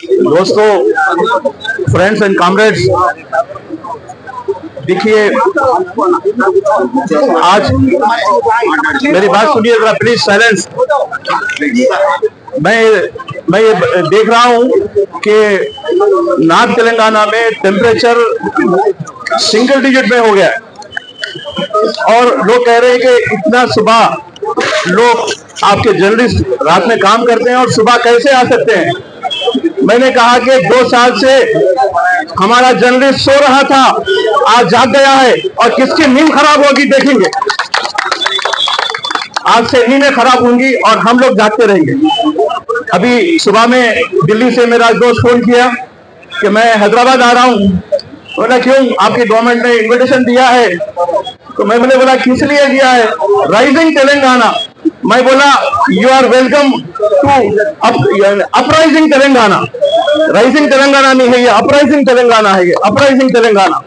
दोस्तों, friends and comrades, देखिए आज मेरी बात सुनिए जरा प्लीज, साइलेंस। मैं ये देख रहा हूं कि नॉर्थ तेलंगाना में टेम्परेचर सिंगल डिजिट में हो गया है और लोग कह रहे हैं कि इतना सुबह लोग, आपके जर्नलिस्ट रात में काम करते हैं और सुबह कैसे आ सकते हैं। मैंने कहा कि 2 साल से हमारा जर्नलिस्ट सो रहा था, आज जाग गया है और किसकी नींद खराब होगी देखेंगे। आज से नींदें खराब होंगी और हम लोग जागते रहेंगे। अभी सुबह में दिल्ली से मेरा दोस्त फोन किया कि मैं हैदराबाद आ रहा हूँ। बोला क्यों, आपकी गवर्नमेंट ने इन्विटेशन दिया है? तो मैंने बोला किस लिए दिया है? राइजिंग तेलंगाना। मैं बोला you are welcome to uprising Telangana. Rising Telangana नहीं है ये, अपराइजिंग तेलंगाना है ये, अपराइजिंग तेलंगाना।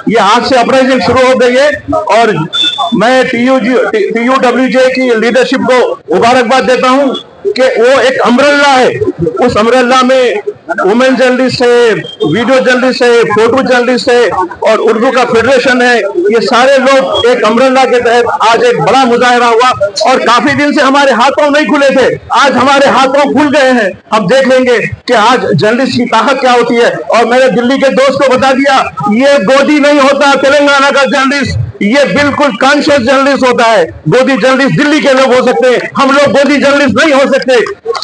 ये आज से अपराइजिंग शुरू हो गई है और मैं TUWJ की लीडरशिप को मुबारकबाद देता हूं कि वो एक अम्ब्रेला है। उस अम्ब्रेला में वुमेन जर्नलिस्ट है, वीडियो जर्नलिस्ट है, फोटो जर्नलिस्ट है और उर्दू का फेडरेशन है। ये सारे लोग एक अम्ब्रेला के तहत आज एक बड़ा मुजाहरा हुआ और काफी दिन से हमारे हाथों नहीं खुले थे, आज हमारे हाथों खुल गए हैं। हम देख लेंगे कि आज जर्नलिस्ट की ताकत क्या होती है। और मैंने दिल्ली के दोस्त को बता दिया, ये गोदी नहीं होता तेलंगाना का जर्नलिस्ट, ये बिल्कुल कॉन्शियस जर्नलिस्ट होता है। गोदी जर्नलिस्ट दिल्ली के लोग हो सकते हैं, हम लोग गोदी जर्नलिस्ट नहीं हो सकते।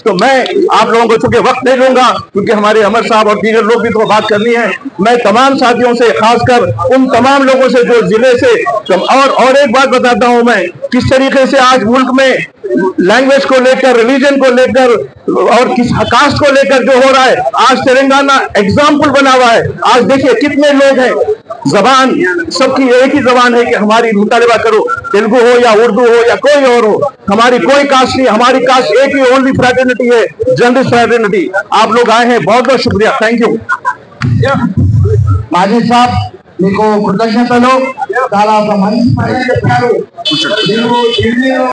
तो मैं आप लोगों को चूंकि वक्त नहीं दूंगा क्योंकि हमारे अमर साहब और दीगर लोग भी तो बात करनी है, मैं तमाम साथियों से, खासकर उन तमाम लोगों से जो जिले से, और एक बात बताता हूं मैं, किस तरीके से आज मुल्क में लैंग्वेज को लेकर, रिलीजन को लेकर और किस कास्ट को लेकर जो हो रहा है, आज तेलंगाना एग्जाम्पल बना हुआ है। आज देखिए कितने लोग हैं, जबान सबकी एक ही जबान है कि हमारी मुतालिबा करो, तेलुगु हो या उर्दू हो या कोई और हो, हमारी कोई कास्ट नहीं, हमारी कास्ट एक ही ओनली फ्रेटर्निटी है, जर्नलिस्ट फ्रेटर्निटी। आप लोग आए हैं, बहुत बहुत शुक्रिया, थैंक यू। మాజీ సాబ్ మీకు కృతజ్ఞతలు. చాలా మంచి పని చెప్పారు.